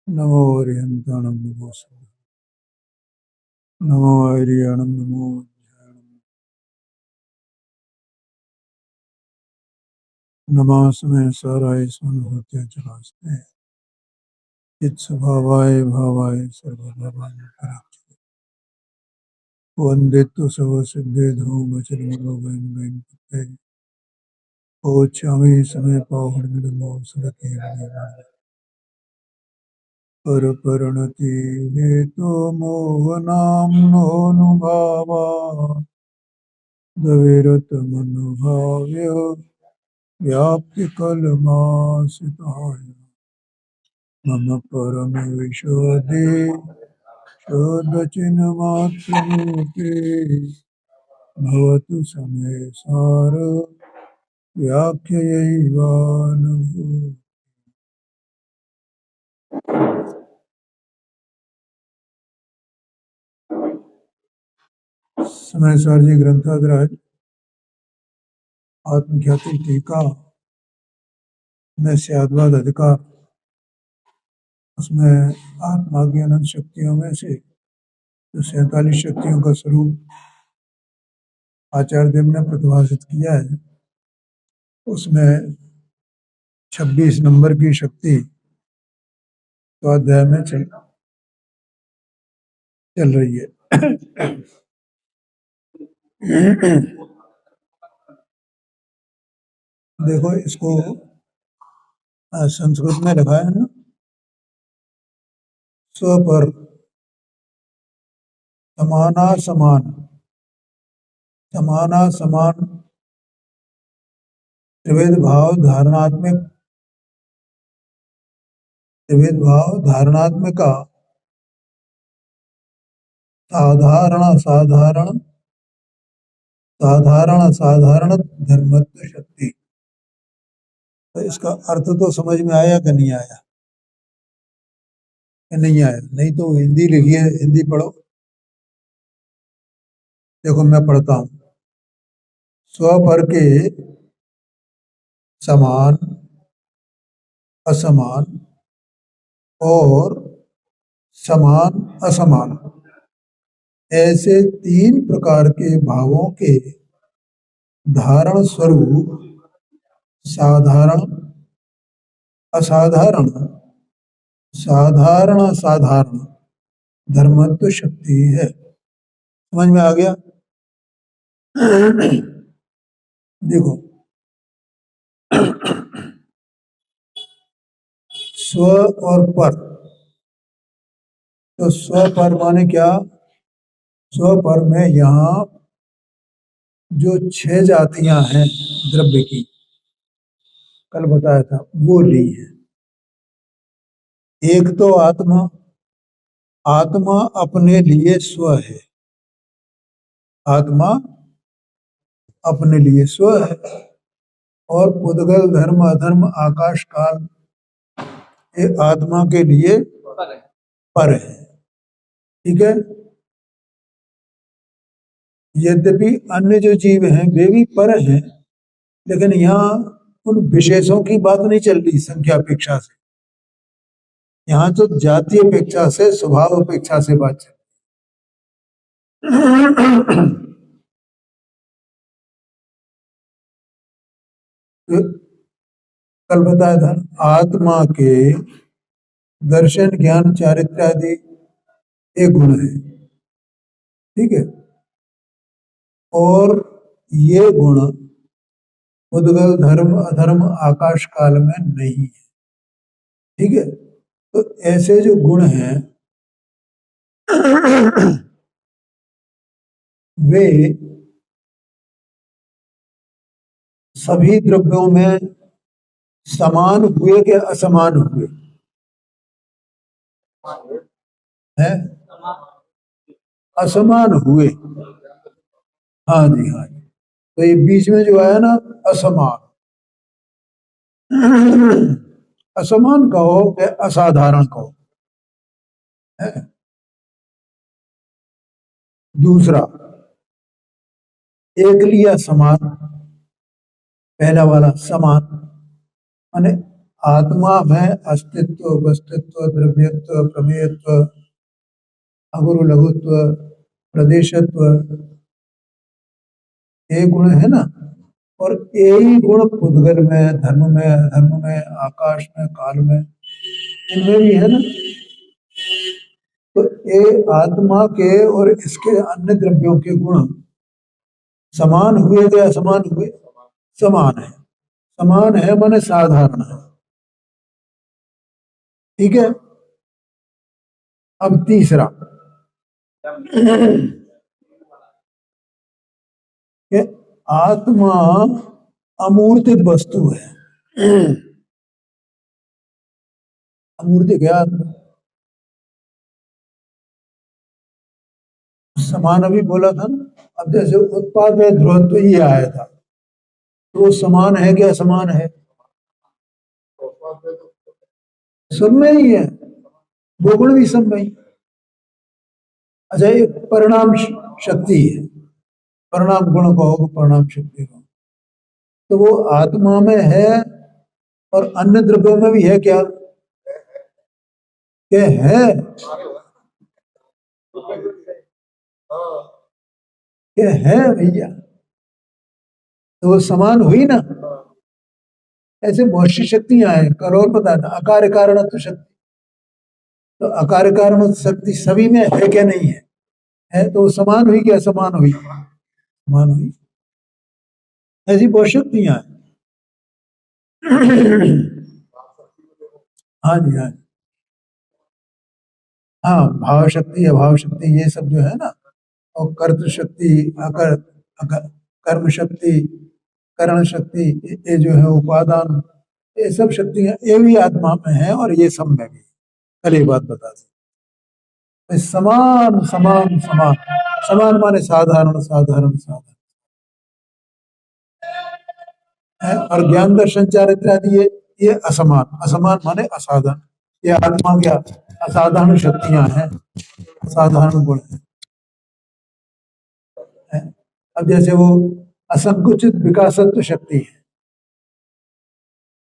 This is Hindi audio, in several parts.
नमो हरिहंताणं नमो नमो हरियाणं नमो नमास्मे साराय स्वनुभूत्या चलास्ते चित्स्वभावाय भावाय सर्वभावाय वंदित्व सव सिद्धे धूम चरमो गैन गैन पते ओछामी समय पावड़ मिलमो सरके परपरणति हेतो मोहनाम नोनुभावा दविरत मनोभाव्य व्याप्ति कलमासिताय मम परम विशोधे शोधचिन्मात्रमूर्ते भवतु समय सार व्याख्यैवानुभूति। समय सार जी ग्रंथाग्रज आत्मख्याति टीका में स्याद्वाद अधिकार, उसमें आत्मा की अनंत शक्तियों में से जो 47 शक्तियों का स्वरूप आचार्य देव ने प्रतिभाषित किया है, उसमें 26 नंबर की शक्ति स्वाध्याय में चल रही है। देखो इसको संस्कृत में लिखा है ना, स्व पर समाना समान, समाना समान त्रिवेद भाव धारणात्मक, त्रिवेद भाव धारणात्मका साधारण साधारण साधारण साधारण धर्मत्व शक्ति। तो इसका अर्थ तो समझ में आया कि नहीं आया? नहीं आया? नहीं तो हिंदी लिखिए, हिंदी पढ़ो। देखो मैं पढ़ता हूं। स्वपर के समान, असमान और समान असमान, ऐसे 3 प्रकार के भावों के धारण स्वरूप साधारण, असाधारण, साधारण असाधारण धर्मत्व शक्ति है। समझ में आ गया? देखो स्व और पर, तो स्व पर माने क्या? स्व पर में यहाँ जो 6 जातियां हैं द्रव्य की, कल बताया था, वो ली है। एक तो आत्मा, आत्मा अपने लिए स्व है, आत्मा अपने लिए स्व है, और पुद्गल धर्म अधर्म आकाश काल ये आत्मा के लिए पर है। ठीक है? यद्यपि अन्य जो जीव हैं वे भी पर हैं, लेकिन यहाँ उन विशेषों की बात नहीं चल रही संख्या अपेक्षा से, यहाँ तो जाति अपेक्षा से, स्वभाव अपेक्षा से बात चल रही। कल बताया था आत्मा के दर्शन ज्ञान चारित्र आदि एक गुण है। ठीक है? और ये गुण उद्गल धर्म अधर्म आकाश काल में नहीं है। ठीक है? तो ऐसे जो गुण हैं वे सभी द्रव्यों में समान हुए कि असमान हुए हैं? असमान हुए। हाँ जी, हाँ जी। तो ये बीच में जो आया ना असमान, असमान कहो कि असाधारण कहो है। दूसरा एक लिया समान, पहला वाला समान माने आत्मा में अस्तित्व, वस्तुत्व, द्रव्यत्व, प्रमेयत्व, अगुरु लघुत्व, प्रदेशत्व, ये गुण है ना। और यही गुण पुद्गल में, धर्म में, अधर्म में, आकाश में, काल में, इनमें भी है ना। तो ये आत्मा के और इसके अन्य द्रव्यों के गुण समान हुए या असमान हुए? समान है। समान है माने साधारण है। ठीक है। अब तीसरा कि आत्मा अमूर्तिक वस्तु है। अमूर्तिक है आत्मा। समान अभी बोला था ना। अब जैसे उत्पाद में ध्रुवत्व ही आया था, तो वो समान है क्या असमान है? सब में ही है, वो गुण भी सब में ही। अच्छा, एक परिणाम शक्ति है, परिणाम गुण कहो, परिणाम शक्ति कहो, तो वो आत्मा में है और अन्य द्रव्यों में भी है क्या? क्या है? क्या है भैया? तो वो समान हुई ना। ऐसे बहुत सी शक्तियां हैं। कल और बताना, अकार्य कारणत्व शक्ति, तो अकार्य कारण शक्ति सभी में है क्या? नहीं है। है तो समान हुई क्या? समान हुई, समान हुई। ऐसी बहुत शक्तियां हैं। हाँ जी, हाँ जी। हाँ, भाव शक्ति, अभाव शक्ति, ये सब जो है ना। और कर्त शक्ति, कर्म शक्ति, करण शक्ति, ये जो है उपादान, ये सब शक्तियां ये भी आत्मा में है और ये सब में भी। कल ये बात बता दी। समान समान समान, समान माने साधारण साधारण साधारण है। और ज्ञान दर्शन चारित्र आदि ये असमान, असमान माने असाधारण। ये आत्मा क्या असाधारण शक्तियां हैं, असाधारण गुण है। अब जैसे वो असंकुचित विकासत्व शक्ति है,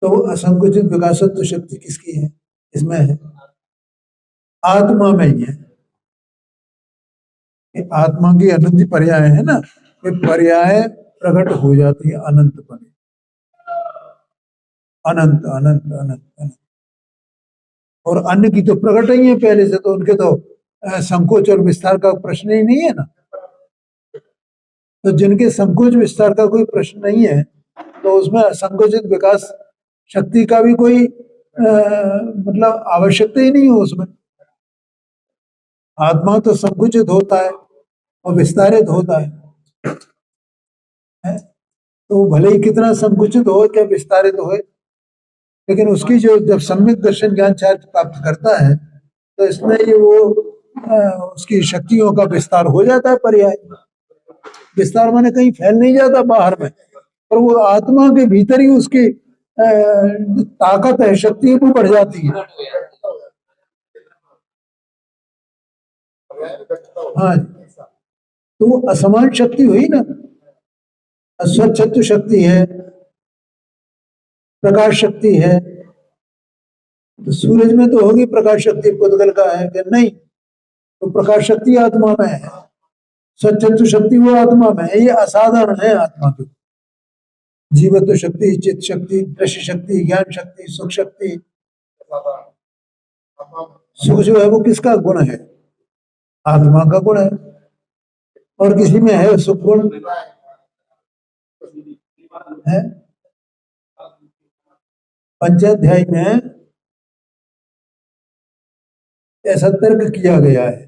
तो असंकुचित विकासत्व शक्ति किसकी है? इसमें है, आत्मा में ही है। ये आत्मा की अनंत पर्याय है ना, ये पर्याय प्रकट हो जाती है अनंत पर। अनंत अनंत अनंत अनंत। और अन्य की तो प्रकट ही है पहले से, तो उनके तो संकोच और विस्तार का प्रश्न ही नहीं है ना। तो जिनके संकोच विस्तार का कोई प्रश्न नहीं है, तो उसमें असंकोचित विकास शक्ति का भी कोई मतलब आवश्यकता ही नहीं है उसमें। आत्मा तो संकुचित होता है और विस्तारित होता है? तो भले ही कितना संकुचित हो क्या विस्तारित हो, लेकिन उसकी जो जब सम्यक दर्शन ज्ञान चार्ज प्राप्त करता है, तो इसमें ये वो उसकी शक्तियों का विस्तार हो जाता है। पर्याय विस्तार माने कहीं फैल नहीं जाता बाहर में, पर वो आत्मा के भीतर ही उसकी ताकत है, शक्ति है, वो बढ़ जाती है। हाँ, तो वो असमान शक्ति हुई ना। अस्वच्छत्व शक्ति है, प्रकाश शक्ति है। तो सूरज में तो होगी प्रकाश शक्ति, पुद्गल का है कि नहीं? तो प्रकाश शक्ति आत्मा में है, स्वच्छत्व शक्ति वो आत्मा में है। ये असाधारण है आत्मा की। जीवत्व शक्ति, चित्त शक्ति, दृश्य शक्ति, ज्ञान शक्ति, सुख शक्ति। सुख जो है वो किसका गुण है? आत्मा का गुण है। और किसी में है सुख गुण? है। पंचाध्याय में ऐसा तर्क किया गया है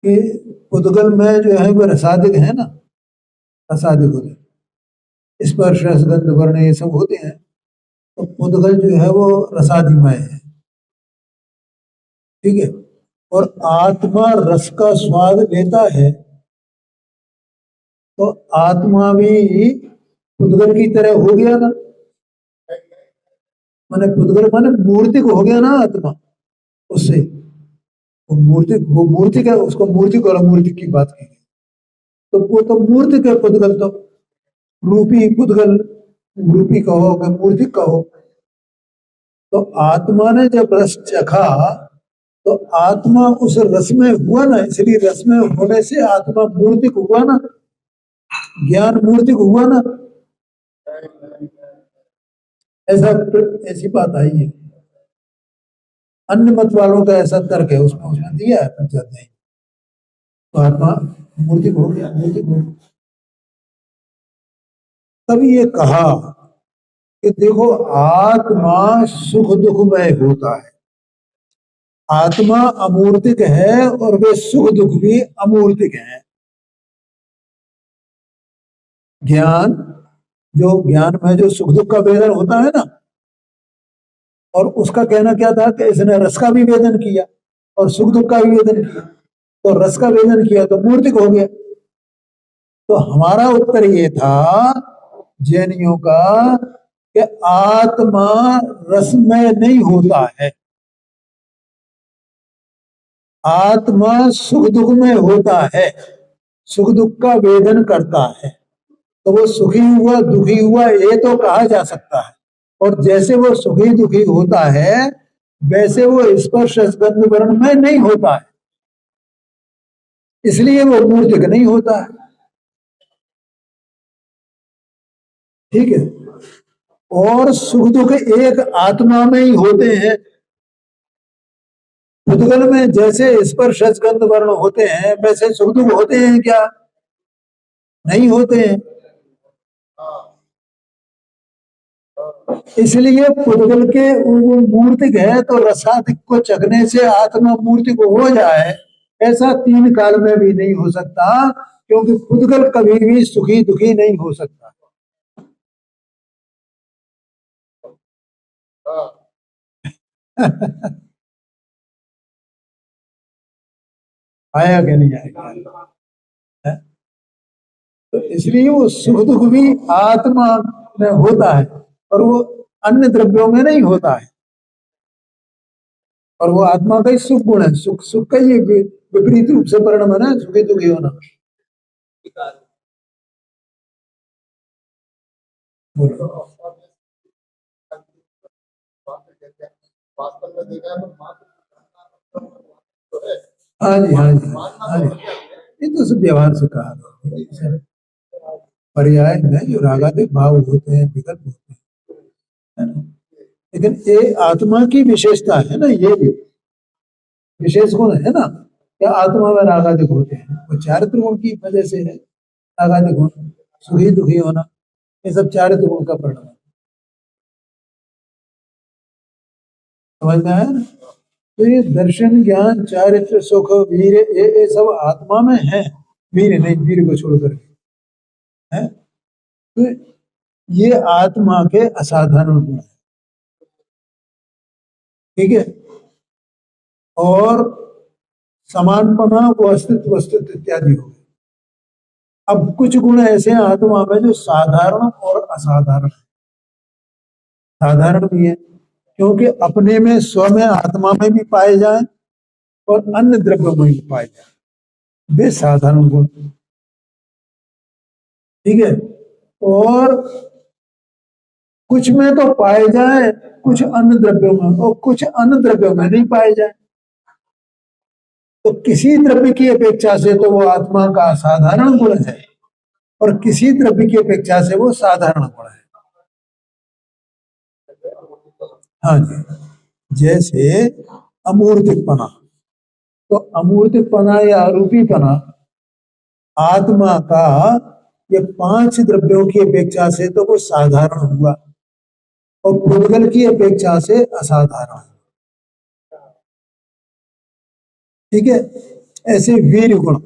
कि पुद्गल में जो है वो रसादिक है ना, रसादिक होते, स्पर्श रसगंध वर्ण ये सब होते हैं। तो पुद्गल जो है वो रसादिमय है। ठीक है। और आत्मा रस का स्वाद लेता है, तो आत्मा भी पुद्गल की तरह हो गया ना। माने पुद्गल माने मूर्तिक हो गया ना आत्मा उससे। वो मूर्ति का, उसको मूर्तिक और अमूर्तिक की बात की। तो वो तो मूर्तिक है पुद्गल, तो रूपी पुद्गल रूपी कहो कि मूर्ति कहो, तो आत्मा ने जब रस चखा तो आत्मा उस रस में हुआ ना, इसलिए रस में होने से आत्मा मूर्तिक हुआ ना, ज्ञान मूर्तिक हुआ ना। ऐसा ऐसी बात आई है, अन्य मत वालों का ऐसा तर्क है, उसमें उसने दिया है पंचायत नहीं, तो आत्मा मूर्तिक हो गया, मूर्तिक हो गया। तब ये कहा कि देखो आत्मा सुख दुखमय होता है, आत्मा अमूर्तिक है और वे सुख दुख भी अमूर्तिक हैं। ज्ञान, जो ज्ञान में जो सुख दुख का वेदन होता है ना, और उसका कहना क्या था कि इसने रस का भी वेदन किया और सुख दुख का भी वेदन किया, तो रस का वेदन किया तो मूर्तिक हो गया। तो हमारा उत्तर ये था जैनियों का कि आत्मा रसमय नहीं होता है, आत्मा सुख दुख में होता है, सुख दुख का वेदन करता है। तो वो सुखी हुआ दुखी हुआ ये तो कहा जा सकता है, और जैसे वो सुखी दुखी होता है वैसे वो स्पर्श गंध वर्ण में नहीं होता है, इसलिए वो मूर्तिक नहीं होता है। ठीक है, और सुख दुख एक आत्मा में ही होते हैं। पुद्गल में जैसे स्पर्श गंध वर्ण होते हैं वैसे सुख दुख होते हैं क्या? नहीं होते हैं। इसलिए पुद्गल के वो मूर्तिक है तो रसाधिक को चखने से आत्मा मूर्तिक हो जाए, ऐसा तीन काल में भी नहीं हो सकता, क्योंकि पुद्गल कभी भी सुखी दुखी नहीं हो सकता। आया कि नहीं आएगा? तो इसलिए वो सुख दुख भी आत्मा में होता है और वो अन्य द्रव्यों में नहीं होता है, और वो आत्मा का ही सुख गुण है, सुख सुख का ही विपरीत रूप से परिणाम है ना, सुखी दुखी होना। बोलो। हाँ जी, हाँ जी, हाँ जी, ये तो सब व्यवहार से कहा था, पर्याय में जो रागादिक भाव होते हैं, विकल्प होते हैं, है ना। लेकिन ये आत्मा की विशेषता है ना, ये भी विशेष गुण है ना, क्या आत्मा में रागादिक होते हैं, वो चारित्र गुण की वजह से है। रागादिक गुण, सुखी दुखी होना, ये सब चारित्र गुण का परिणाम है। समझ में आया ना? तो ये दर्शन ज्ञान चारित्र सुख वीर ये सब आत्मा में है, वीर नहीं, वीर को छोड़ करके है। तो ये आत्मा के असाधारण गुण है, ठीक है। और समानपना वो अस्तित्व अस्तित्व इत्यादि हो गए। अब कुछ गुण ऐसे हैं आत्मा में जो साधारण और असाधारण, साधारण भी है क्योंकि अपने में स्व में आत्मा में भी पाए जाए और अन्य द्रव्यों में भी पाए जाए, वे साधारण गुण, ठीक है। और कुछ में तो पाए जाए, कुछ अन्य द्रव्यों में, और कुछ अन्य द्रव्यों में नहीं पाए जाए। तो किसी द्रव्य की अपेक्षा से तो वो आत्मा का असाधारण गुण है और किसी द्रव्य की अपेक्षा से वो साधारण गुण है। हाँ जी, जैसे अमूर्तिकपना, तो अमूर्तिकपना या अरूपीपना आत्मा का ये पांच द्रव्यों की अपेक्षा से तो वो साधारण हुआ और पुद्गल की अपेक्षा से असाधारण, ठीक है। ऐसे वीर गुण,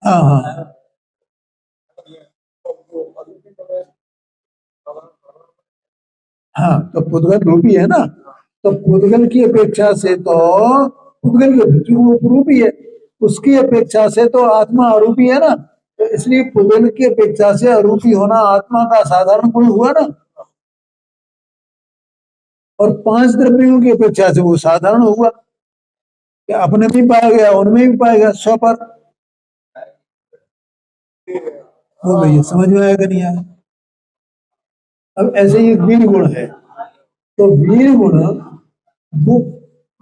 हाँ हाँ हाँ, तो पुद्गल रूपी है ना, तो पुद्गल की अपेक्षा से तो पुद्गल की वो रूपी है, उसकी अपेक्षा से तो आत्मा अरूपी है ना, तो इसलिए पुद्गल की अपेक्षा से अरूपी होना आत्मा का साधारण गुण हुआ ना। और 5 द्रव्यों की अपेक्षा से वो साधारण हुआ कि अपने भी पाया गया, उनमें भी पाया गया, 100 पर। वो भैया समझ में आएगा नहीं आया। अब ऐसे ही वीर गुण है, तो वीर गुण वो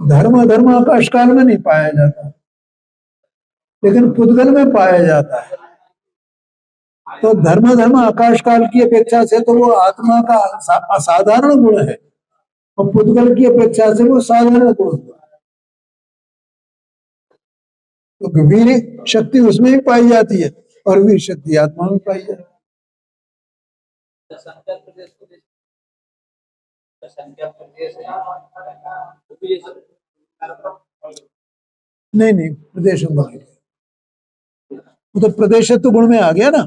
धर्म धर्म आकाश काल में नहीं पाया जाता, लेकिन पुद्गल में पाया जाता है। तो धर्म धर्म आकाश काल की अपेक्षा से तो वो आत्मा का असाधारण गुण है, और पुद्गल की अपेक्षा से वो साधारण गुण हुआ। तो वीर शक्ति उसमें ही पाई जाती है, और वीर शक्ति आत्मा में पाई जाती है। नहीं नहीं, प्रदेश तो प्रदेश तो गुण में आ गया ना।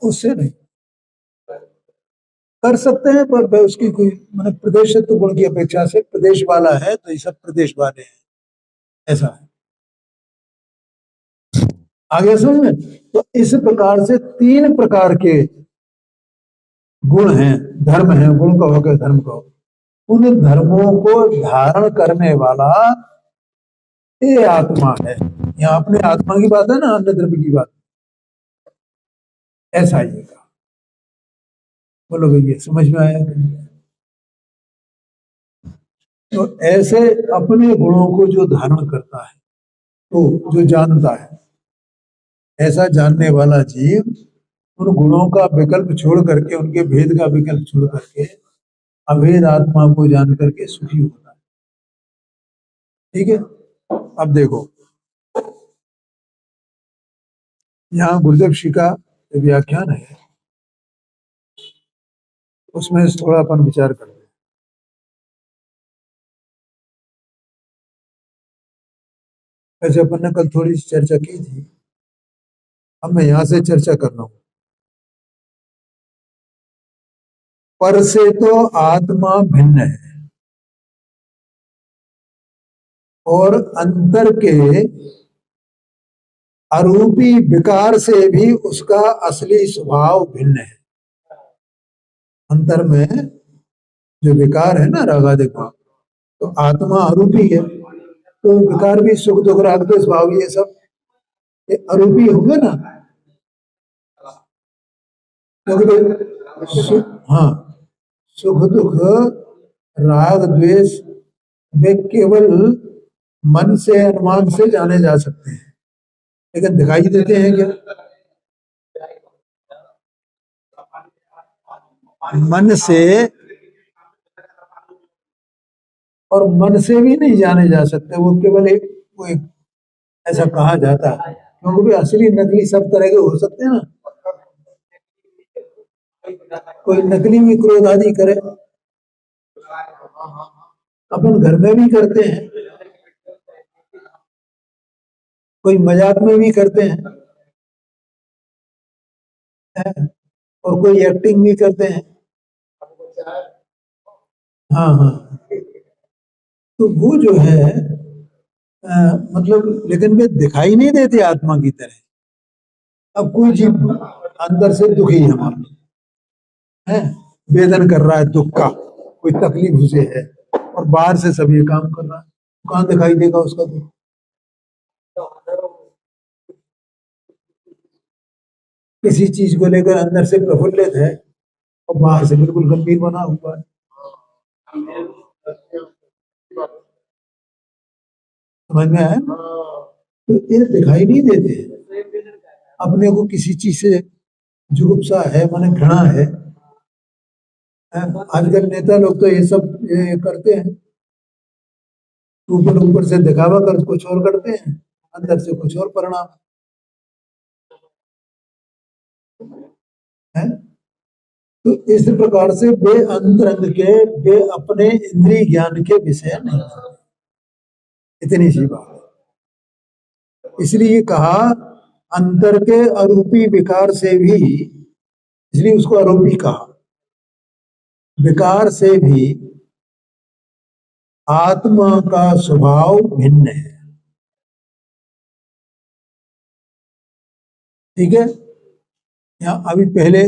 उससे नहीं कर सकते हैं, पर उसकी कोई मतलब प्रदेश तो गुण की अपेक्षा से प्रदेश वाला है, तो ये सब प्रदेश वाले हैं, ऐसा है। आगे समझ में। तो इस प्रकार से 3 प्रकार के गुण हैं, धर्म है, गुण कहो के धर्म कहो। उन धर्मों को धारण करने वाला ये आत्मा है। यहाँ अपने आत्मा की बात है ना, अन्य द्रव्य की बात, ऐसा ही है। बोलो भैया समझ में आया? तो ऐसे अपने गुणों को जो धारण करता है, तो जो जानता है, ऐसा जानने वाला जीव उन गुणों का विकल्प छोड़ करके, उनके भेद का विकल्प छोड़ करके अभेद आत्मा को जान करके सुखी होता है। ठीक है, अब देखो यहाँ गुरुदेव श्री का व्याख्यान है, उसमें थोड़ा अपन विचार करते हैं। ऐसे अपन ने कल थोड़ी सी चर्चा की थी, अब मैं यहां से चर्चा कर रहा हूं। पर से तो आत्मा भिन्न है, और अंतर के अरूपी विकार से भी उसका असली स्वभाव भिन्न है। अंतर में जो विकार है ना, रागादिक भाव, तो आत्मा अरूपी है, तो विकार भी सुख दुख राग द्वेष भाव, ये सब ये अरूपी होंगे ना, क्योंकि हाँ, सुख दुख राग द्वेष वे केवल मन से अनुमान से जाने जा सकते हैं, लेकिन दिखाई देते हैं क्या? मन से, और मन से भी नहीं जाने जा सकते, वो केवल वो एक ऐसा कहा जाता है, क्योंकि भी असली नकली सब तरह के हो सकते हैं ना। कोई नकली भी क्रोध आदि करे, अपन घर में भी करते हैं, कोई मजाक में भी करते हैं, और कोई एक्टिंग भी करते हैं। हाँ हाँ, तो वो जो है मतलब, लेकिन वे दिखाई नहीं देते आत्मा की तरह। अब कोई जीव अंदर से दुखी है, है वेदन कर रहा है दुख का, कोई तकलीफ उसे है, और बाहर से सब ये काम कर रहा है, कहाँ दिखाई देगा उसका दुख? किसी चीज को लेकर अंदर से प्रफुल्लित है, और बाहर से बिल्कुल गंभीर बना हुआ है। समझ में आया? तो ये दिखाई नहीं देते। अपने को किसी चीज से जुगुप्सा है, माने घृणा है। आजकल नेता लोग तो ये सब ये करते हैं, ऊपर ऊपर से दिखावा कर कुछ और करते हैं, अंदर से कुछ और परिणाम है। तो इस प्रकार से वे अंतरंग के, वे अपने इंद्रिय ज्ञान के विषय नहीं, इतनी सी बात है। इसलिए कहा अंतर के अरूपी विकार से भी, इसलिए उसको आरोपी कहा, विकार से भी आत्मा का स्वभाव भिन्न है। ठीक है, यहाँ अभी पहले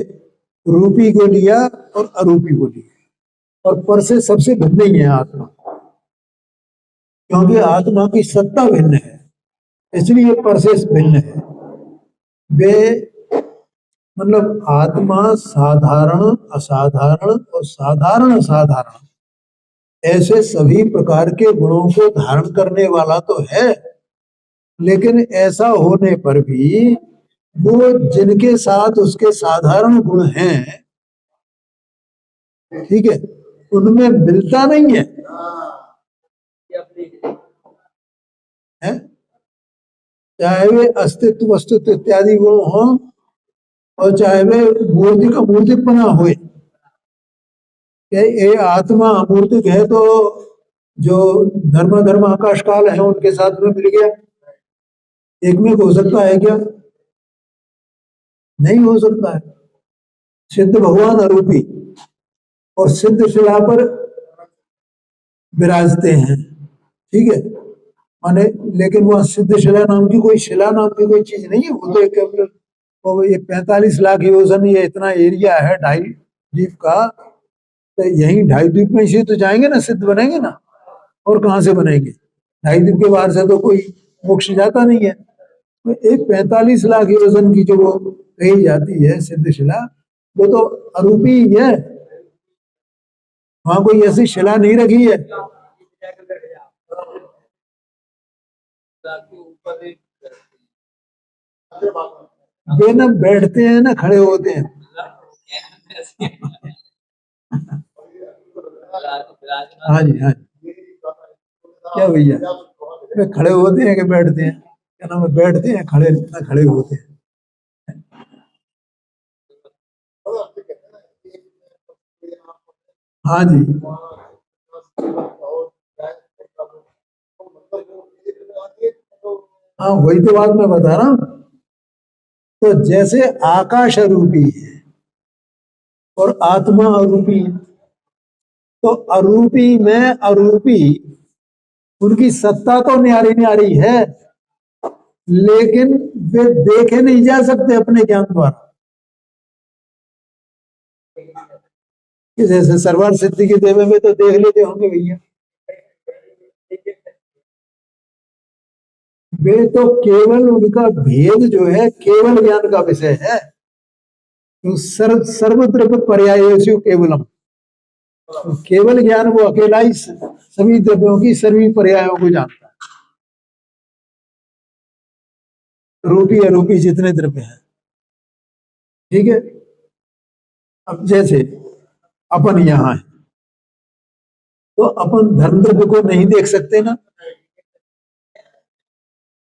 रूपी को लिया और अरूपी को लिया, और पर से सबसे भिन्न ही है आत्मा, क्योंकि आत्मा की सत्ता भिन्न है, इसलिए पर से भिन्न है। वे मतलब आत्मा साधारण, असाधारण और साधारण असाधारण, ऐसे सभी प्रकार के गुणों को धारण करने वाला तो है, लेकिन ऐसा होने पर भी वो जिनके साथ उसके साधारण गुण हैं, ठीक है, उनमें मिलता नहीं है, है? चाहे वे अस्तित्व वस्तुत्व इत्यादि गुण हो, और चाहे वे मूर्ति का मूर्तिक बना हुए। ये आत्मा अमूर्तिक है तो जो धर्म आकाश काल है उनके साथ में मिल गया, एक में हो सकता है क्या? नहीं हो सकता है। सिद्ध भगवान अरूपी और सिद्ध शिला पर विराजते हैं, ठीक है, माने, लेकिन वह सिद्ध शिला नाम की कोई शिला नाम की कोई चीज नहीं है, वो तो एक, वो ये 45 लाख योजन, ये इतना एरिया है 2.5 द्वीप का, तो यही 2.5 द्वीप में से तो जाएंगे ना, सिद्ध बनेंगे ना, और कहाँ से बनेंगे? 2.5 द्वीप के बाहर से तो कोई मोक्ष जाता नहीं है। तो एक 45 लाख योजन की जो वो कही जाती है सिद्ध शिला, वो तो अरूपी ही है, वहां कोई ऐसी शिला नहीं रखी है। वे ना बैठते हैं ना खड़े होते हैं। हाँ जी, हाँ जी, क्या भैया, वे खड़े होते हैं कि बैठते हैं? क्या नाम है, बैठते हैं, खड़े ना खड़े होते हैं। हाँ जी, हाँ वही तो बात मैं बता रहा हूँ। तो जैसे आकाश अरूपी है और आत्मा अरूपी है, तो अरूपी में अरूपी उनकी सत्ता तो न्यारी न्यारी है, लेकिन वे देखे नहीं जा सकते अपने ज्ञान द्वारा। जैसे सरवार सिद्धि की देवे में तो देख लेते होंगे भैया, वे तो केवल उनका भेद जो है केवल ज्ञान का विषय है। तो सर्वद्रव्य पर्यायेषु केवलम, तो केवल ज्ञान वो अकेला ही सभी द्रव्यों की सभी पर्यायों को जानता है, रूपी अरूपी जितने द्रव्य हैं, ठीक है। अब जैसे अपन यहाँ है, तो अपन धर्म द्रव्य को नहीं देख सकते ना,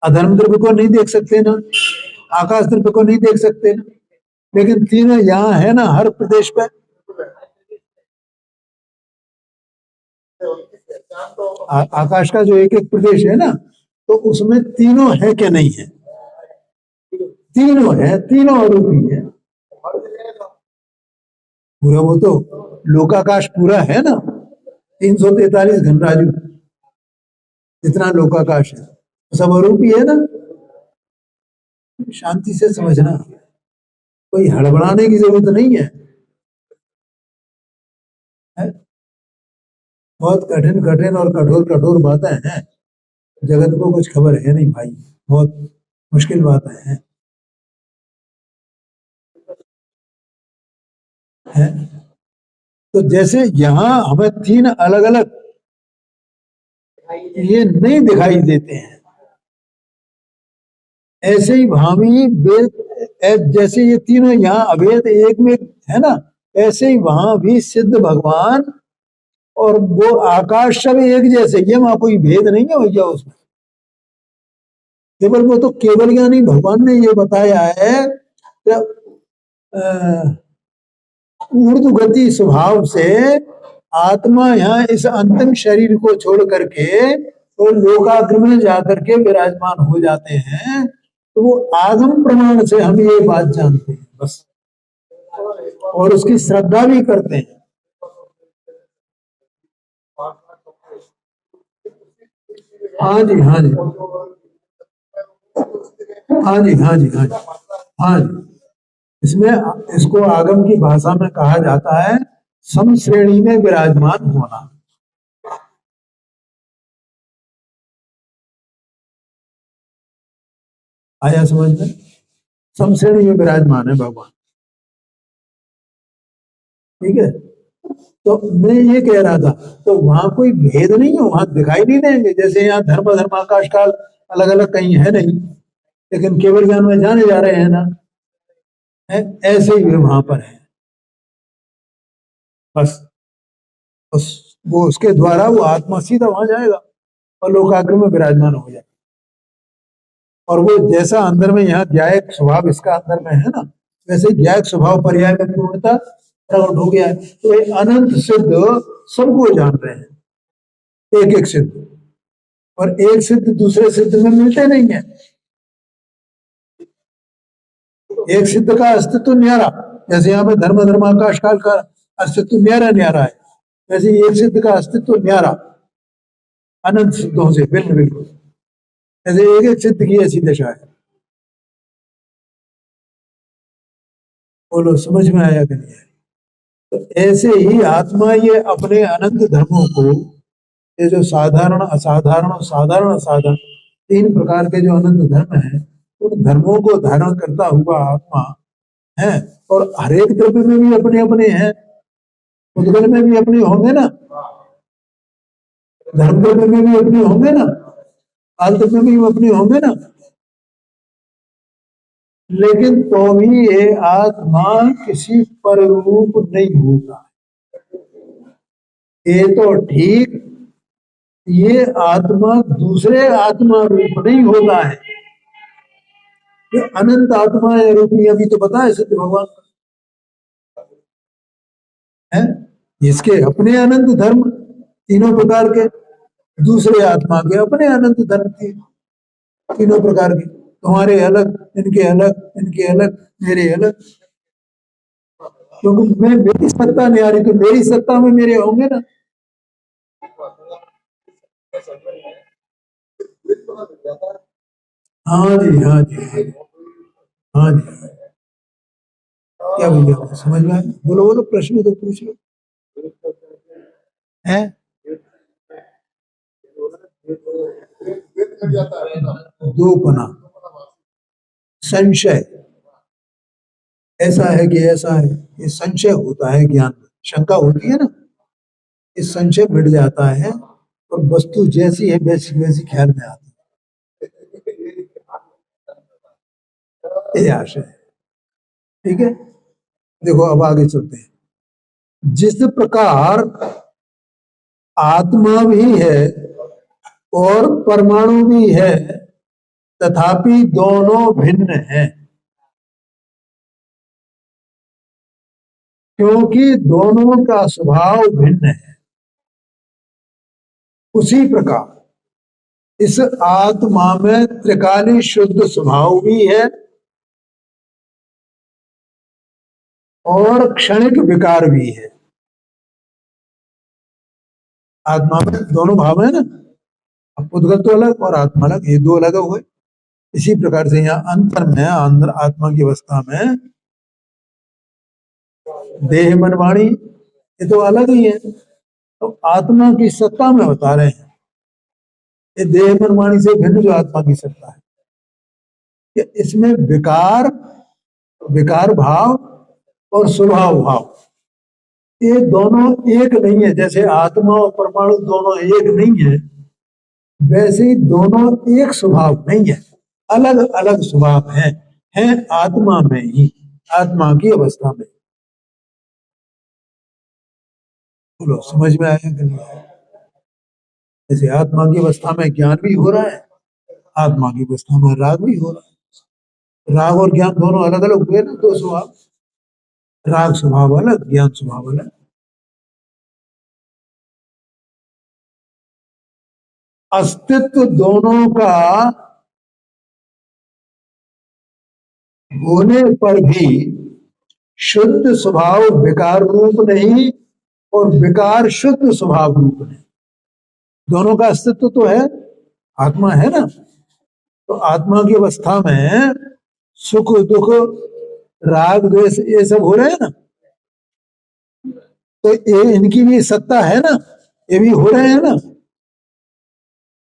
अधर्म द्रव्य को नहीं देख सकते ना, आकाश द्रव्य को नहीं देख सकते ना, लेकिन तीनों यहाँ है ना हर प्रदेश पे। आकाश का जो एक एक प्रदेश है ना, तो उसमें तीनों है क्या नहीं है? तीनों है, तीनों आरोपी है पूरा। वो तो लोकाकाश पूरा है ना, 343 घनराजू जितना लोकाकाश है, सब आरोपी है ना। शांति से समझना, कोई हड़बड़ाने की जरूरत नहीं है, है? बहुत कठिन कठिन और कठोर कठोर बातें हैं, जगत को कुछ खबर है नहीं भाई, बहुत मुश्किल बातें हैं, है? तो जैसे यहाँ हमें तीन अलग अलग ये नहीं दिखाई देते हैं, ऐसे ही भावी वेद, जैसे ये तीनों यहाँ अभेद एक में है ना, ऐसे ही वहां भी सिद्ध भगवान और वो आकाश सब एक जैसे, ये वहां कोई भेद नहीं है भैया उसमें। केवल वो तो केवल ज्ञानी भगवान ने ये बताया है कि ऊर्ध्व गति स्वभाव से आत्मा यहाँ इस अंतिम शरीर को छोड़ करके तो लोकाग्र में जाकर के विराजमान हो जाते हैं, तो वो आगम प्रमाण से हम ये बात जानते हैं बस, और उसकी श्रद्धा भी करते हैं। हाँ जी, हाँ जी, हाँ जी, हाँ जी, हाँ जी, हाँ जी, इसमें इसको आगम की भाषा में कहा जाता है समश्रेणी में विराजमान होना। आया समझ में? समश्रेणी में विराजमान है भगवान, ठीक है। तो मैं ये कह रहा था, तो वहां कोई भेद नहीं है, वहां दिखाई नहीं देंगे। जैसे यहाँ धर्म धर्म आकाश काल अलग अलग कहीं है नहीं, लेकिन केवल ज्ञान में जाने जा रहे हैं ना, है ऐसे ही वे वहां पर है। बस वो उसके द्वारा वो आत्मा सीधा वहां जाएगा और लोकाग्र में विराजमान हो जाएगा। और वो जैसा अंदर में यहाँ ज्ञायक स्वभाव इसका अंदर में है ना, वैसे ज्ञायक स्वभाव पर्याय में पूर्णता प्रकट हो गया है। तो ये अनंत सिद्ध सबको जान रहे हैं, एक एक सिद्ध, और एक सिद्ध दूसरे सिद्ध में मिलते नहीं है। एक सिद्ध का अस्तित्व न्यारा, जैसे यहाँ पे धर्म धर्माकाश काल का अस्तित्व न्यारा न्यारा है, वैसे एक सिद्ध का अस्तित्व न्यारा अनंत सिद्धों से भिन्न बिल्कुल, ऐसे एक एक सिद्ध की ऐसी दशा है। बोलो समझ में आया कि नहीं? तो ऐसे ही आत्मा ये अपने अनंत धर्मों को, ये जो साधारण असाधारण और साधारण असाधारण तीन प्रकार के जो अनंत धर्म हैं, उन धर्मों को धारण करता हुआ आत्मा है। और हरेक द्रव्य में भी अपने अपने हैं, उद्गल में भी अपने होंगे ना, धर्म द्रव्य में भी अपने होंगे ना, काल द्रव्य में भी अपने होंगे ना। लेकिन तो भी ये आत्मा किसी पर रूप नहीं होता। ये तो ठीक, ये आत्मा दूसरे आत्मा रूप नहीं होता है, ये अनंत आत्मा है रूपी। अभी तो पता है सिद्ध भगवान है, इसके अपने अनंत धर्म तीनों प्रकार के, दूसरे आत्मा के अपने अनंत धर्म तीनों प्रकार के, तुम्हारे अलग, इनके अलग, इनके अलग, मेरे अलग। क्योंकि मैं, मेरी सत्ता नहीं आ रही तो मेरी सत्ता में मेरे होंगे ना। हाँ जी, हाँ जी, हाँ जी। क्या भैया समझ में आया? बोलो बोलो, प्रश्न तो पूछ लो। है दो पना, संशय, ऐसा है कि ऐसा है, ये संशय होता है ज्ञान में, शंका होती है ना, इस संशय मिट जाता है और वस्तु जैसी है वैसी वैसी ख्याल में आती है। ये आशय है, ठीक है। देखो अब आगे चलते हैं। जिस प्रकार आत्मा भी है और परमाणु भी है, तथापि दोनों भिन्न हैं, क्योंकि दोनों का स्वभाव भिन्न है। उसी प्रकार इस आत्मा में त्रिकाली शुद्ध स्वभाव भी है और क्षणिक विकार भी है। आत्मा में दोनों भाव है ना, उद्गत तो अलग और आत्मा अलग, ये दो अलग हुए। इसी प्रकार से यहाँ अंतर में, अंदर आत्मा की अवस्था में देह मन वाणी ये तो अलग ही है। तो आत्मा की सत्ता में बता रहे हैं, ये देह मन वाणी से भिन्न जो आत्मा की सत्ता है, कि इसमें विकार, विकार भाव और स्वभाव भाव, ये दोनों एक नहीं है। जैसे आत्मा और परमाणु दोनों एक नहीं है, वैसे ही दोनों एक स्वभाव नहीं है, अलग अलग स्वभाव है आत्मा में ही, आत्मा की अवस्था में। बोलो समझ में आया कि नहीं आया? जैसे आत्मा की अवस्था में ज्ञान भी हो रहा है, आत्मा की अवस्था में राग भी हो रहा है। राग और ज्ञान दोनों अलग अलग हुए ना, दो स्वभाव, राग स्वभाव अलग, ज्ञान स्वभाव अलग। अस्तित्व दोनों का होने पर भी शुद्ध स्वभाव विकार रूप नहीं और विकार शुद्ध स्वभाव रूप नहीं। दोनों का अस्तित्व तो है, आत्मा है ना। तो आत्मा की अवस्था में सुख दुख राग द्वेष ये सब हो रहे हैं ना, तो ये इनकी भी सत्ता है ना, ये भी हो रहे हैं ना।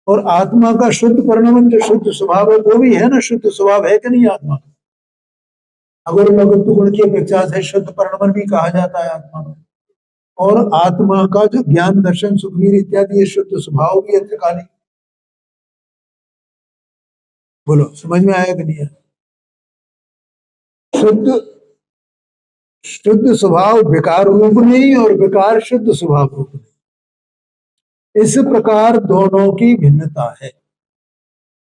और आत्मा का शुद्ध परिणमन जो शुद्ध स्वभाव है वो भी है ना, शुद्ध स्वभाव है कि नहीं आत्मा का। अगर भगवत गुण की अपेक्षा से शुद्ध परिणमन भी कहा जाता है आत्मा में। और आत्मा का जो ज्ञान दर्शन सुखवीर इत्यादि ये शुद्ध स्वभाव भी है त्रिकाली। बोलो समझ में आया कि नहीं है? शुद्ध शुद्ध स्वभाव विकार रूप नहीं और विकार शुद्ध स्वभाव रूप नहीं। इस प्रकार दोनों की भिन्नता है।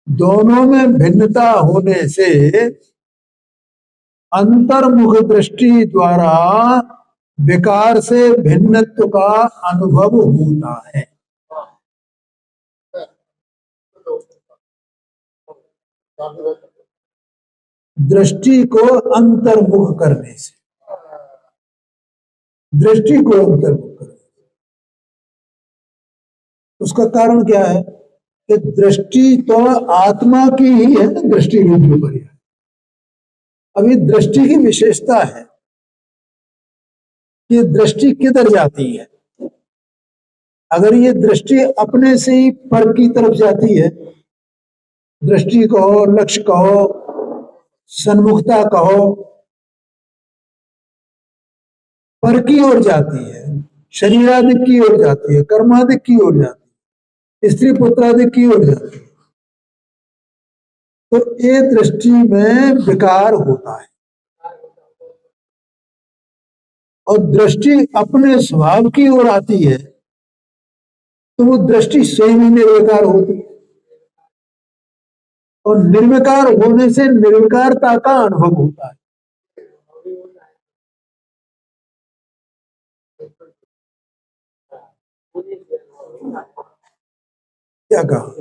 दोनों में भिन्नता होने से अंतर्मुख दृष्टि द्वारा विकार से भिन्नत्व का अनुभव होता है। दृष्टि को अंतर्मुख करने से, दृष्टि को अंतर्मुख करने से। उसका कारण क्या है कि दृष्टि तो आत्मा की ही है ना, दृष्टि रूप जो पर। अभी दृष्टि की विशेषता है कि दृष्टि किधर जाती है। अगर ये दृष्टि अपने से ही पर की तरफ जाती है, दृष्टि कहो, लक्ष्य कहो, सन्मुखता कहो, पर की ओर जाती है, शरीरादिक की ओर जाती है, कर्मादिक की ओर जाती है, स्त्री पुत्रादिक की ओर जाती है, तो ये दृष्टि में विकार होता है। और दृष्टि अपने स्वभाव की ओर आती है तो वो दृष्टि स्वयं ही निर्विकार होती है। और निर्विकार होने से निर्विकारता का अनुभव होता है। क्या कहा?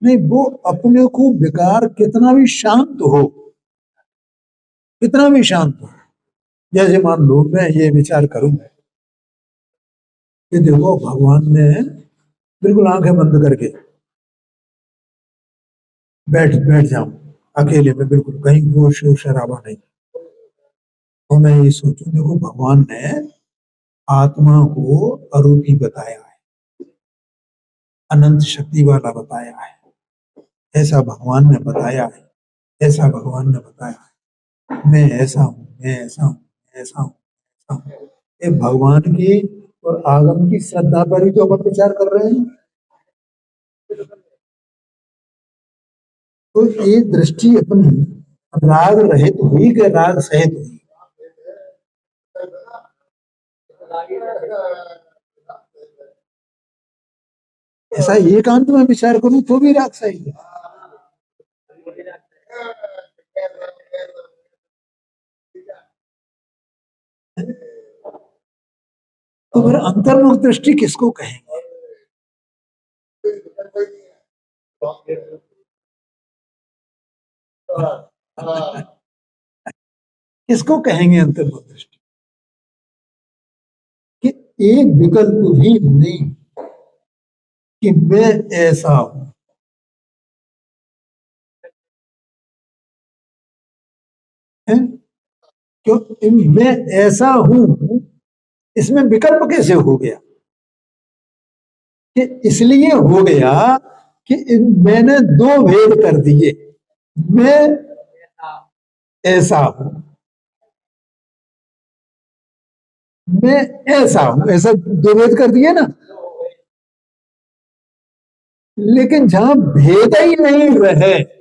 नहीं, वो अपने को विकार कितना भी शांत हो, कितना भी शांत हो, जैसे मान लो मैं ये विचार करूं कि देखो भगवान ने बिल्कुल आंखें बंद करके बैठ जाऊं अकेले में, बिल्कुल कहीं वो शोर शराबा नहीं, और मैं ये सोचूं देखो भगवान ने आत्मा को अरूपी बताया है, अनंत शक्ति वाला बताया है, ऐसा भगवान ने बताया है, ऐसा भगवान ने बताया है, मैं ऐसा हूं, मैं ऐसा हूं, ऐसा हूं, ऐसा हूं। ये भगवान की और आगम की श्रद्धा पर ही तो अपन विचार कर रहे हैं। तो ये दृष्टि अपनी राग रहित हुई कि राग सहित हुई? ऐसा एकांत में विचार करूं तो भी राग सहित है। तो फिर अंतर्मुख दृष्टि किसको कहेंगे? किसको कहेंगे अंतर्मुख दृष्टि? कि एक विकल्प भी नहीं कि मैं ऐसा हूं, क्यों मैं ऐसा हूं, इसमें विकल्प कैसे हो गया? कि इसलिए हो गया कि मैंने दो भेद कर दिए, मैं ऐसा हूं, मैं ऐसा हूं, ऐसा दो भेद कर दिए ना। लेकिन जहां भेद ही नहीं रहे,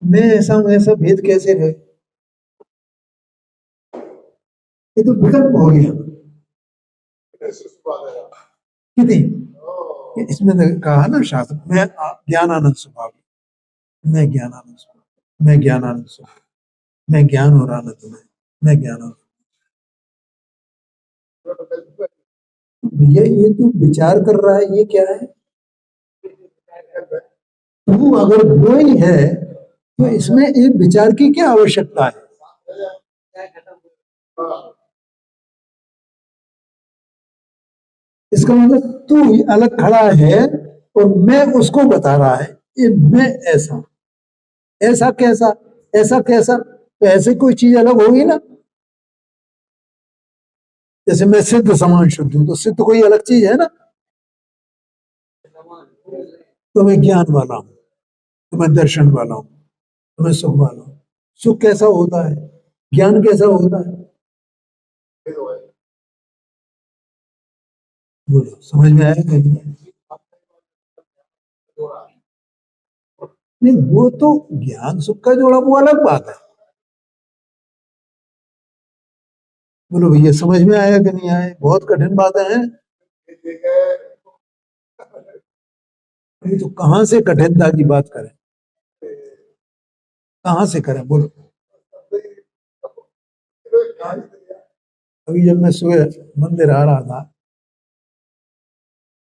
मैं ऐसा हूं ऐसा भेद कैसे रहे? ये तो विकल्प हो गया। कितनी इसमें कहा ना शास्त्र में, ज्ञानानंद स्वभाव, मैं ज्ञानानंद स्वभाव, मैं ज्ञानानंद स्वभाव, मैं ज्ञान और आनंद में, मैं ज्ञान। भैया ये तू विचार कर रहा है, ये क्या है? तू अगर वो ही है तो इसमें एक विचार की क्या आवश्यकता है? इसका मतलब तू ही अलग खड़ा है और मैं उसको बता रहा है ये मैं ऐसा, ऐसा कैसा, ऐसा कैसा, तो ऐसे कोई चीज अलग होगी ना। जैसे मैं सिद्ध समान शुद्ध हूं तो सिद्ध कोई अलग चीज है ना। तो मैं ज्ञान वाला हूं, तो मैं दर्शन वाला हूं, तो मैं सुख वाला हूं। सुख कैसा होता है, ज्ञान कैसा होता है, बोलो समझ में आया कि नहीं? नहीं वो तो ज्ञान सुख का जोड़ा वो अलग बात है। बोलो भैया समझ में आया कि नहीं आया? बहुत कठिन बातें हैं। अभी तो कहाँ से कठिनता की बात करें, कहाँ से करें बोलो। अभी जब मैं सुबह मंदिर आ रहा था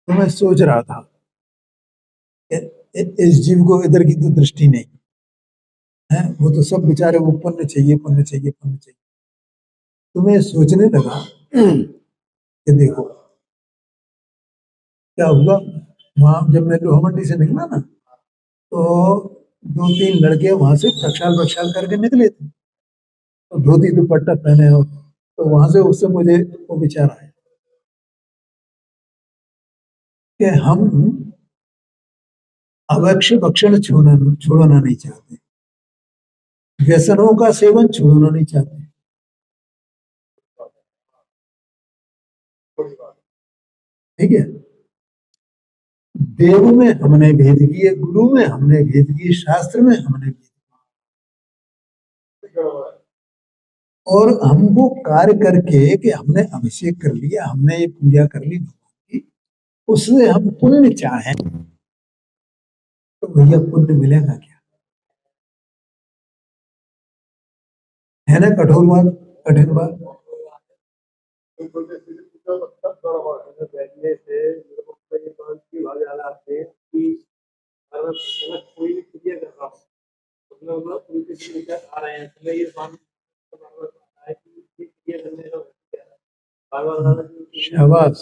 तो मैं सोच रहा था इस जीव को इधर की तो दृष्टि नहीं है, वो तो सब बेचारे वो पुण्य चाहिए पुण्य चाहिए पुण्य चाहिए। तो मैं सोचने लगा कि देखो क्या हुआ, वहां जब मैं लोहा मंडी से निकला ना तो दो तीन लड़के वहां से प्रक्षाल प्रक्षाल करके निकले थे, तो धोती दुपट्टा पहने हो, तो वहां से उससे मुझे वो विचार आया कि हम अवक्ष भक्षण छोड़ना नहीं चाहते, व्यसनों का सेवन छोड़ना नहीं चाहते। ठीक है, देव में हमने भेद किए, गुरु में हमने भेद किए, शास्त्र में हमने भेद किए, और हम वो कार्य करके कि हमने अभिषेक कर लिया, हमने ये पूजा कर ली भगवान की, उससे हम पुण्य चाहें तो भैया पुण्य मिलेगा क्या? है ना कठोर बात, कठिन बात। बैठने से कि अगर मैं कोई भी क्रिया कर रहा हूँ उसमें मतलब उनके विचार आ रहे हैं तो मैं ये बात है कि ये क्रिया करने का बार-बार शाबाश,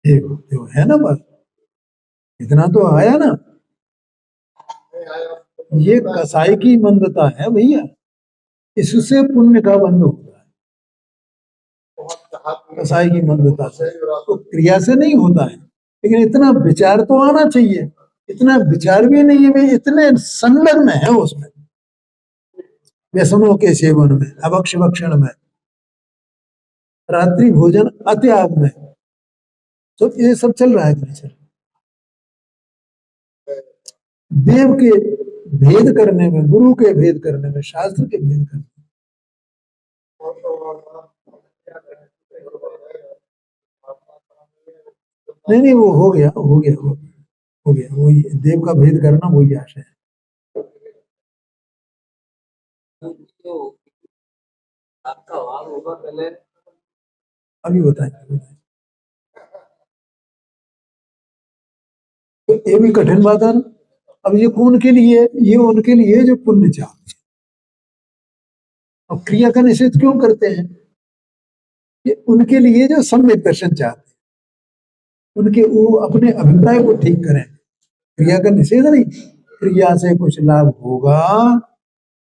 देखो है ना बात, इतना तो आया ना। ये कसाई की मंदता है भैया, इससे पुण्य का बंध होता है, कसाई की मंदता से, तो क्रिया से नहीं होता है। लेकिन इतना विचार तो आना चाहिए, इतना विचार भी नहीं है, वे इतने संलग्न है उसमें, व्यसनों के सेवन में, अभक्ष भक्षण में, रात्रि भोजन अत्याग में, तो ये सब चल रहा है कि नहीं चल रहा? देव के भेद करने में, गुरु के भेद करने में, शास्त्र के भेद करने में, नहीं नहीं वो हो गया हो गया हो गया, वही देव का भेद करना वही आशय है। आपका भाव होगा पहले, अभी बताएंगे। तो ये भी कठिन बात है ना। अब ये कौन के लिए, ये उनके लिए जो पुण्य चाहते हैं। अब क्रिया का निषेध क्यों करते हैं? ये उनके लिए जो सम्यक दर्शन चाहते हैं, उनके वो अपने अभिप्राय को ठीक करें। क्रिया का निषेध नहीं, क्रिया से कुछ लाभ होगा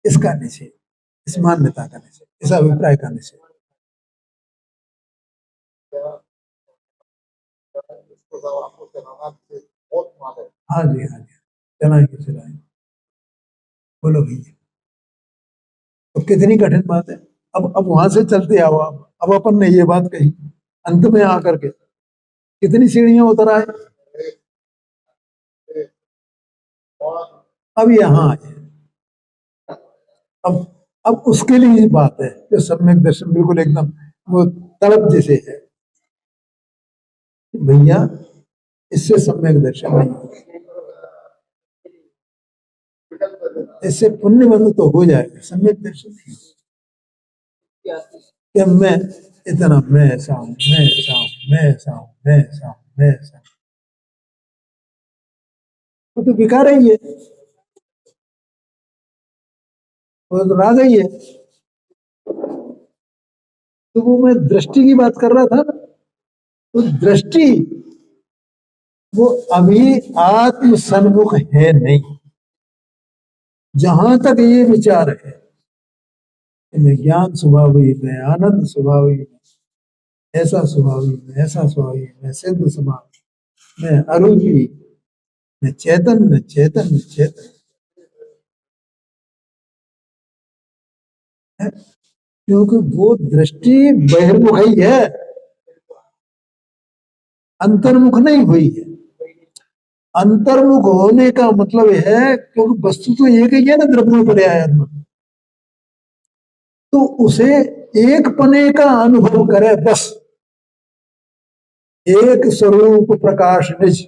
इसका निषेध, इस मान्यता का निषेध, इस अभिप्राय का निषेध। हाँ जी हाँ जी, चलाएंगे चलाएंगे। बोलो भैया, तो कितनी कठिन बात है। अब वहां से चलते आओ आप, अब अपन ने ये बात कही, अंत में आकर के कितनी सीढ़ियां उतर आए, अब यहाँ आए। अब अब उसके लिए ये बात है जो सम्यक दर्शन बिल्कुल एकदम वो तड़प जैसे है, भैया इससे सम्यक दर्शन नहीं होगा, इससे पुण्य बंध तो हो जाएगा, सम्यक दर्शन नहीं होगा। कि मैं इतना, मैं ऐसा हूं, मैं ऐसा हूं, मैं ऐसा हूं, मैं ऐसा हूं, मैं ऐसा हूं, वो तो बेकार है ये। वो तो राग ही है। तो वो मैं दृष्टि की बात कर रहा था ना, तो दृष्टि वो अभी आत्म सन्मुख है नहीं। जहां तक ये विचार है कि मैं ज्ञान स्वभावी, मैं आनंद स्वभावी, ऐसा स्वभावी, मैं ऐसा स्वभावी, मैं सिद्ध स्वभाव, मैं अरूपी, मैं चेतन, मैं चेतन, मैं चेतन है। क्योंकि वो दृष्टि बहिर्मुख ही है, अंतर्मुख नहीं हुई है। अंतर्मुख होने का मतलब है, क्योंकि वस्तु तो एक ही है ना, द्रव्य पर्यायात्मक, तो उसे एक पने का अनुभव करे बस, एक स्वरूप प्रकाश निज,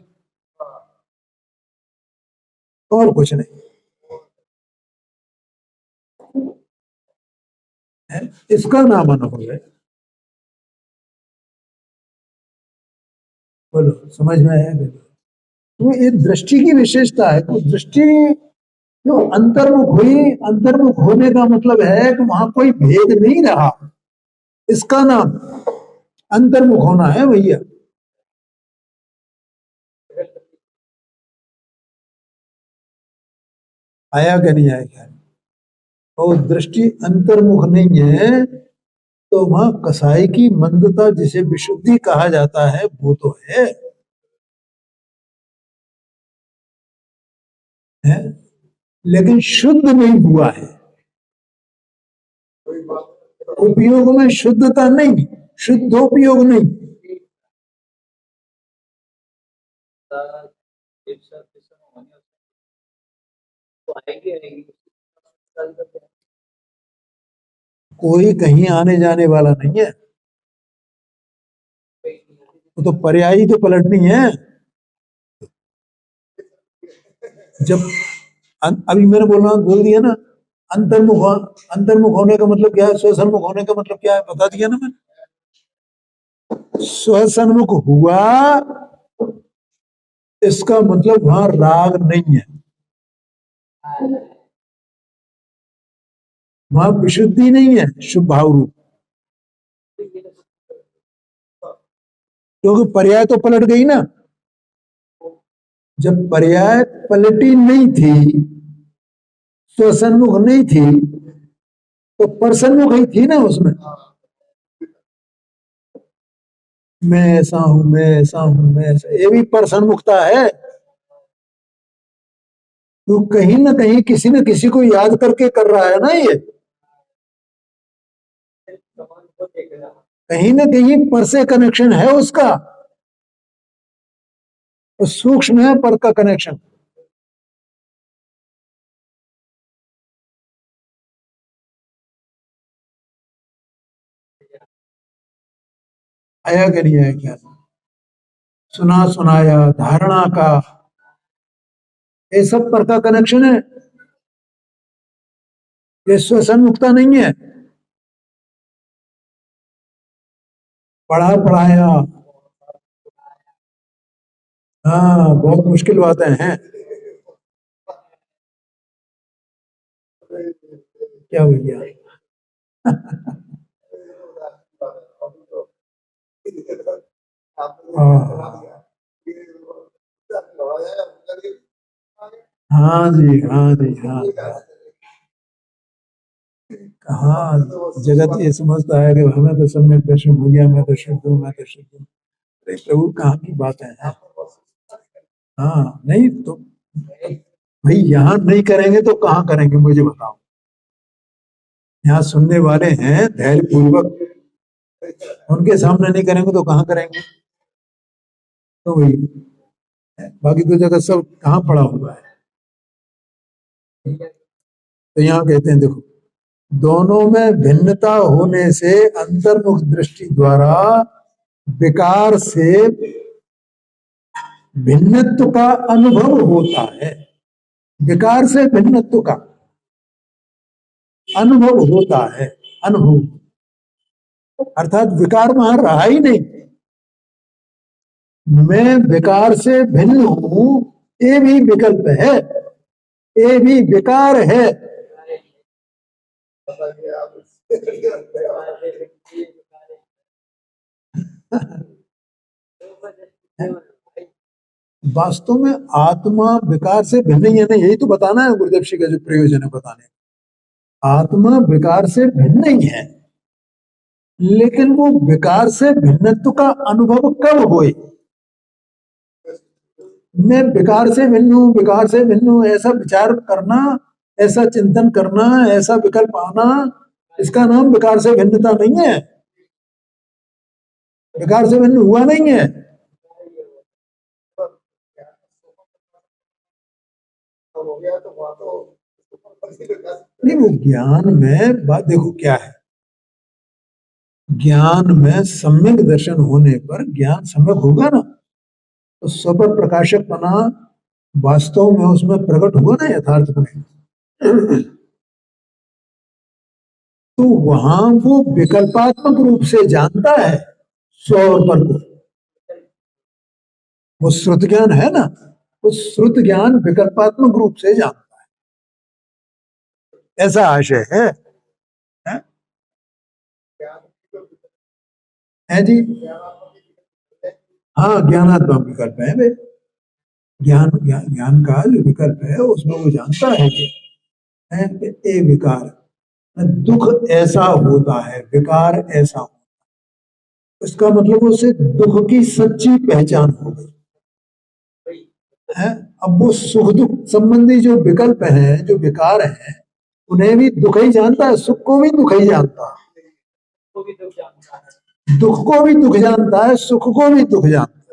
और कुछ नहीं है। इसका नाम अनुभव है। बोलो समझ में आया? तो ये दृष्टि की विशेषता है। तो दृष्टि जो अंतर्मुख हुई, अंतर्मुख होने का मतलब है कि वहां कोई भेद नहीं रहा। इसका नाम अंतर्मुख होना है भैया। आया क्या नहीं आया क्या? और दृष्टि अंतर्मुख नहीं है तो वहां कसाई की मंदता, जिसे विशुद्धि कहा जाता है, वो तो है लेकिन शुद्ध नहीं हुआ है। उपयोग में शुद्धता नहीं, शुद्धोपयोग नहीं। कोई कहीं आने जाने वाला नहीं है, वो तो पर्यायी तो पलटनी है। जब अभी मैंने बोल दिया ना, अंतर्मुख, अंतर्मुख होने का मतलब क्या है, स्वसन्मुख होने का मतलब क्या है, बता दिया ना मैंने। स्वसन्मुख हुआ, इसका मतलब वहां राग नहीं है, वहां विशुद्धि नहीं है, शुभ भाव रूप। क्योंकि पर्याय तो पलट गई ना। जब पर्याय पलटी नहीं थी, स्वसन्मुख नहीं थी, तो परसन्मुख ही थी ना उसमें। मैं ऐसा हूं, मैं ऐसा हूं, मैं ऐसा, ये भी परसन्मुखता है। तो कहीं ना कहीं किसी न किसी को याद करके कर रहा है ना ये। कहीं ना कहीं पर से कनेक्शन है उसका, तो सूक्ष्म है पर का कनेक्शन। आया कि नहीं आया क्या? सुना सुनाया, धारणा का, ये सब पर का कनेक्शन है। ये स्वसन्मुखता नहीं है। पढ़ा पढ़ाया, हाँ बहुत मुश्किल बातें हैं। क्या भैया? हाँ हाँ जी, हाँ जी, हाँ। हाँ, जगत ये समझता है कि हमें तो सम्यक दर्शन हो गया, मैं तो शुद्ध हूँ, मैं तो शुद्ध हूँ। अरे प्रभु, कहाँ की बातें हैं। हाँ नहीं तो भाई, यहाँ नहीं करेंगे तो कहाँ करेंगे, मुझे बताओ। यहाँ सुनने वाले हैं धैर्य पूर्वक, उनके सामने नहीं करेंगे तो कहाँ करेंगे। तो भाई, बाकी तो जगह सब कहाँ पड़ा हुआ है। तो यहाँ कहते हैं देखो, दोनों में भिन्नता होने से अंतर्मुख दृष्टि द्वारा विकार से भिन्नत्व का अनुभव होता है। विकार से भिन्नत्व का अनुभव होता है। अनुभव अर्थात विकार वहां रहा ही नहीं। मैं विकार से भिन्न हूं, ये भी विकल्प है, ये भी विकार है। वास्तव में आत्मा विकार से भिन्न ही है ना, यही तो बताना है गुरुदेव जी का जो प्रयोजन है बताने। आत्मा विकार से भिन्न ही है, लेकिन वो विकार से भिन्नत्व का अनुभव कब होए? मैं विकार से भिन्न हूं, विकार से भिन्न हूं, ऐसा विचार करना, ऐसा चिंतन करना, ऐसा विकल्प आना, इसका नाम विकार से भिन्नता नहीं है। विकार से भिन्न हुआ नहीं है। नहीं, वो ज्ञान में बात देखो क्या है, ज्ञान में सम्यक दर्शन होने पर ज्ञान सम्यक होगा ना, तो स्वपर प्रकाशक बना वास्तव में उसमें प्रकट हुआ ना यथार्थ में। तो वहां वो विकल्पात्मक रूप से जानता है स्व और पर को। वो श्रुत ज्ञान है ना, वो श्रुत ज्ञान विकल्पात्मक रूप से जानता है, ऐसा आशय है, है जी। हाँ, ज्ञानात्मक विकल्प है वे, ज्ञान ज्ञान का जो विकल्प है उसमें वो जानता है कि ए विकार, दुख ऐसा होता है, विकार ऐसा होता है, इसका मतलब उसे दुख की सच्ची पहचान हो गई है। अब वो सुख दुख संबंधी जो विकल्प हैं, जो विकार हैं, उन्हें भी दुख ही जानता है, सुख को भी दुख ही जानता है, दुख को भी दुख जानता है, सुख को भी दुख जानता है,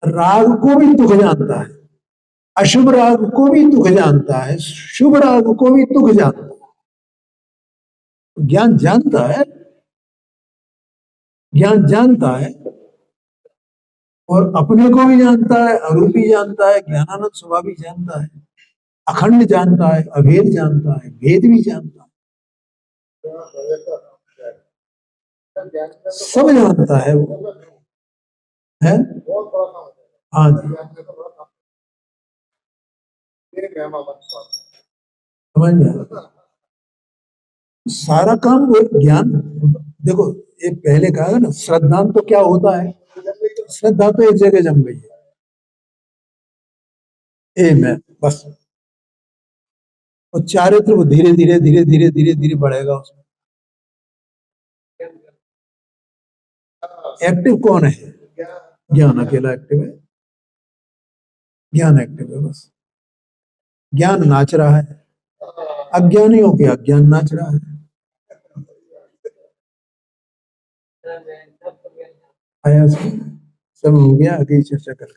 राग को भी दुख जानता है, अशुभ राग को भी दुख जानता है, शुभ राग को भी दुख जानता है। ज्ञान जानता है, ज्ञान जानता है, और अपने को भी जानता है, अरूपी जानता है, ज्ञानानंद स्वभावी जानता है, अखंड जानता है, अभेद जानता है, भेद भी जानता है, सब जानता है वो, है। हाँ जी, समझ गया। सारा काम वो ज्ञान, देखो ये पहले कहा ना, श्रद्धा तो क्या होता है, श्रद्धा तो एक जगह जम गई है, ए में बस, और चारित्र वो धीरे धीरे धीरे धीरे धीरे धीरे बढ़ेगा उसमें। एक्टिव कौन है? ज्ञान अकेला एक्टिव है, ज्ञान एक्टिव है बस। ज्ञान नाच रहा है, अज्ञानियों के अज्ञान नाच रहा है। आया सब हो गया, आगे चर्चा कर।